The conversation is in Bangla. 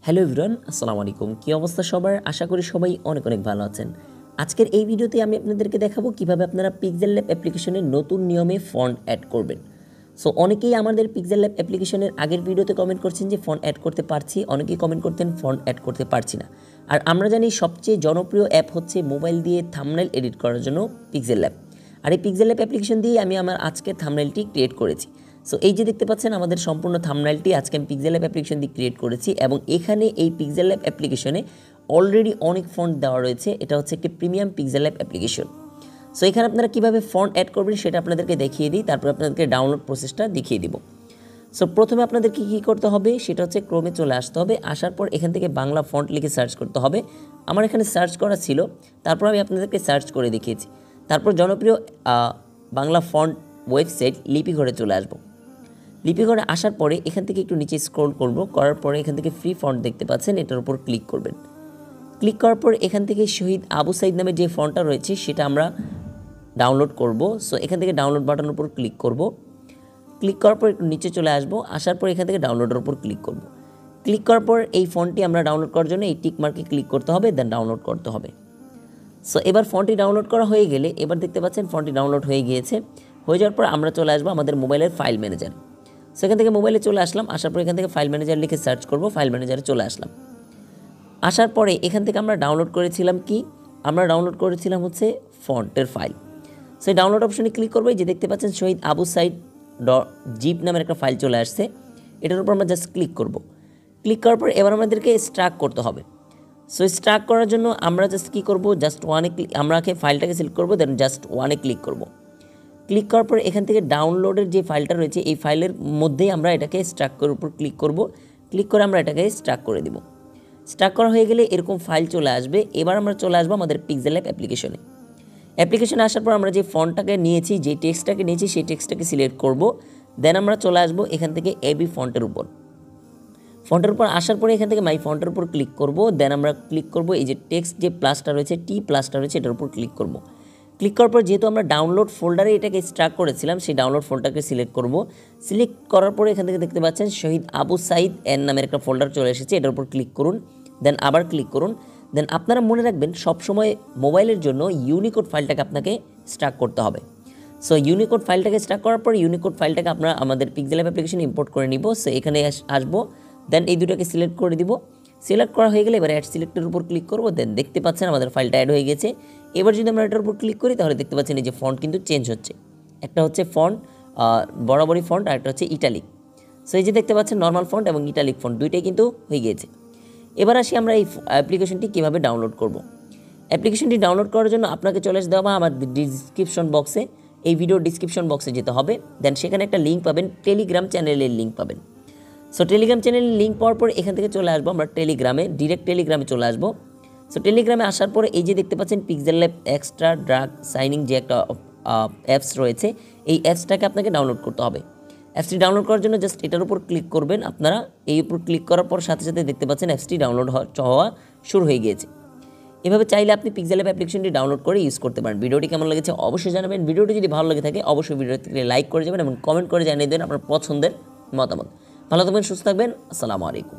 হ্যালো এভরিওয়ান, আসসালামু আলাইকুম। কী অবস্থা সবার? আশা করি সবাই অনেক অনেক ভালো আছেন। আজকের এই ভিডিওতে আমি আপনাদেরকে দেখাবো কিভাবে আপনারা পিক্সেল ল্যাব অ্যাপ্লিকেশনের নতুন নিয়মে ফন্ট অ্যাড করবেন। সো অনেকেই আমাদের পিক্সেল ল্যাব অ্যাপ্লিকেশনের আগের ভিডিওতে কমেন্ট করছেন যে ফন্ট অ্যাড করতে পারছি, অনেকেই কমেন্ট করতেন ফন্ট অ্যাড করতে পারছি না। আর আমরা জানি সবচেয়ে জনপ্রিয় অ্যাপ হচ্ছে মোবাইল দিয়ে থাম্বনেল এডিট করার জন্য পিক্সেল ল্যাব। আর এই পিক্সেল ল্যাব অ্যাপ্লিকেশন দিয়ে আমি আমার আজকের থাম্বনেলটি ক্রিয়েট করেছি। সো এই যে দেখতে পাচ্ছেন আমাদের সম্পূর্ণ থাম্বনেলটি আজকে আমি পিক্সেল ল্যাব অ্যাপ্লিকেশন দিয়ে ক্রিয়েট করেছি এবং এখানে এই পিক্সেল ল্যাব অ্যাপ্লিকেশনে অলরেডি অনেক ফন্ট দেওয়া রয়েছে। এটা হচ্ছে একটি premium pixel lab application. So এখানে আপনারা কীভাবে ফন্ট অ্যাড করবেন সেটা আপনাদেরকে দেখিয়ে দিই, তারপর আপনাদেরকে ডাউনলোড প্রসেসটা দেখিয়ে দিব। সো প্রথমে আপনাদেরকে কী করতে হবে সেটা হচ্ছে ক্রোমে চলে আসতে হবে। আসার পর এখান থেকে বাংলা ফন্ট লিখে সার্চ করতে হবে। আমার এখানে সার্চ করা ছিল, তারপর আমি আপনাদেরকে সার্চ করে দেখিয়েছি। তারপর জনপ্রিয় বাংলা ফন্ট ওয়েবসাইট লিপিঘরে চলে আসবো। লিপিঘরে আসার পরে এখান থেকে একটু নিচে স্ক্রল করব, করার পরে এখান থেকে ফ্রি ফন্ট দেখতে পাচ্ছেন, এটার উপর ক্লিক করবেন। ক্লিক করার পর এখান থেকে শহীদ আবু সাইদ নামে যে ফন্টটা রয়েছে সেটা আমরা ডাউনলোড করব। সো এখান থেকে ডাউনলোড বাটনের উপর ক্লিক করব। ক্লিক করার পর একটু নিচে চলে আসবো, আসার পর এখান থেকে ডাউনলোডের উপর ক্লিক করব। ক্লিক করার পর এই ফন্টটি আমরা ডাউনলোড করার জন্য এই টিক মার্কে ক্লিক করতে হবে, দেন ডাউনলোড করতে হবে। সো এবার ফন্টটি ডাউনলোড করা হয়ে গেলে এবার দেখতে পাচ্ছেন ফন্টটি ডাউনলোড হয়ে গিয়েছে। হয়ে যাওয়ার পর আমরা চলে আসবো আমাদের মোবাইলের ফাইল ম্যানেজার। সেখান থেকে মোবাইলে চলে আসলাম, আসার পর এখান থেকে ফাইল ম্যানেজার লিখে সার্চ করব, ফাইল ম্যানেজারে চলে আসলাম। আসার পরে এখান থেকে আমরা ডাউনলোড করেছিলাম আমরা ডাউনলোড করেছিলাম হচ্ছে ফন্টের ফাইল। সেই ডাউনলোড অপশনে ক্লিক করবো, যে দেখতে পাচ্ছেন শহীদ আবু সাইদ জিপ নামের একটা ফাইল চলে আসছে। এটার উপর আমরা জাস্ট ক্লিক করব। ক্লিক করার পর এবার আমাদেরকে স্ট্রাক করতে হবে। সো স্ট্রাক করার জন্য আমরা জাস্ট কী করবো, জাস্ট ওয়ানে আমরাকে ফাইলটাকে সিলেক্ট করবো, দেন জাস্ট ওয়ানে ক্লিক করব। ক্লিক করার পর এখান থেকে ডাউনলোডের যে ফাইলটা রয়েছে এই ফাইলের মধ্যেই আমরা এটাকে স্ট্রাক করার উপর ক্লিক করব। ক্লিক করে আমরা এটাকে স্ট্রাক করে দিব। স্ট্রাক করা হয়ে গেলে এরকম ফাইল চলে আসবে। এবার আমরা চলে আসবো আমাদের পিক্সেল ল্যাব অ্যাপ্লিকেশনে আসার পর আমরা যে ফন্টটাকে নিয়েছি, যে টেক্সটটাকে নিয়েছি সেই টেক্সটটাকে সিলেক্ট করব। দেন আমরা চলে আসবো এখান থেকে এবি ফন্টের উপর আসার পরে এখান থেকে মাই ফন্টের উপর ক্লিক করব। দেন আমরা ক্লিক করব এই যে টেক্সট যে প্লাসটা রয়েছে, টি প্লাসটা রয়েছে, এটার উপর ক্লিক করব। ক্লিক করার পর যেহেতু আমরা ডাউনলোড ফোল্ডারে এটাকে স্ট্রাক করেছিলাম, সেই ডাউনলোড ফোল্ডারকে সিলেক্ট করব। সিলেক্ট করার পরে এখান থেকে দেখতে পাচ্ছেন শহীদ আবু সাইদ এন নামের একটা ফোল্ডার চলে এসেছে, এটার উপর ক্লিক করুন। দেন আবার ক্লিক করুন। দেন আপনারা মনে রাখবেন সবসময় মোবাইলের জন্য ইউনিকোড ফাইলটাকে আপনাকে স্ট্রাক করতে হবে। সো ইউনিকোড ফাইলটাকে স্ট্রাক করার পর ইউনিকোড ফাইলটাকে আমরা আমাদের পিক্সেল ল্যাব অ্যাপ্লিকেশনে ইম্পোর্ট করে নিব। সো এখানে আসবো, দেন এই দুটোকে সিলেক্ট করে দিব। সিলেক্ট করা হয়ে গেলে এবার অ্যাড সিলেক্টের উপর ক্লিক করব। দেন দেখতে পাচ্ছেন আমাদের ফাইলটা অ্যাড হয়ে গেছে। এবার যদি আমরা এটার উপর ক্লিক করি তাহলে দেখতে পাচ্ছেন এই যে ফন্ট কিন্তু চেঞ্জ হচ্ছে। একটা হচ্ছে ফন্ট বরাবরই ফন্ট, আর একটা হচ্ছে ইটালিক। সো এই যে দেখতে পাচ্ছেন নর্মাল ফন্ট এবং ইটালিক ফন্ট দুইটাই কিন্তু হয়ে গিয়েছে। এবার আসি আমরা এই অ্যাপ্লিকেশনটি কীভাবে ডাউনলোড করব। অ্যাপ্লিকেশনটি ডাউনলোড করার জন্য আপনাকে চলে আসতে হবে আমার ডিসক্রিপশন বক্সে, এই ভিডিওর ডিসক্রিপশন বক্সে যেতে হবে। দেন সেখানে একটা লিঙ্ক পাবেন, টেলিগ্রাম চ্যানেলের লিঙ্ক পাবেন। সো টেলিগ্রাম চ্যানেলের লিঙ্ক পাওয়ার পর এখান থেকে চলে আসবো আমরা ডিরেক্ট টেলিগ্রামে চলে আসবো। সো টেলিগ্রামে আসার পরে এই যে দেখতে পাচ্ছেন pixel lab extra drug signing যে একটা অ্যাপস রয়েছে, এই অ্যাপসটাকে আপনাকে ডাউনলোড করতে হবে। অ্যাপসটি ডাউনলোড করার জন্য জাস্ট এটার উপর ক্লিক করবেন আপনারা। এই উপর ক্লিক করার পর সাথে সাথে দেখতে পাচ্ছেন অ্যাপসটি ডাউনলোড হওয়া শুরু হয়ে গিয়েছে। এভাবে চাইলে আপনি পিক্সেল ল্যাব অ্যাপ্লিকেশনটি ডাউনলোড করে ইউজ করতে পারেন। ভিডিওটি কেমন লেগেছে অবশ্যই জানাবেন। ভিডিওটি যদি ভালো লাগে থাকে অবশ্যই ভিডিওটি লাইক করে যাবেন এবং কমেন্ট করে জানিয়ে দেবেন আপনার পছন্দের মতামত। ভালো থাকবেন, সুস্থ থাকবেন। আসসালামু আলাইকুম।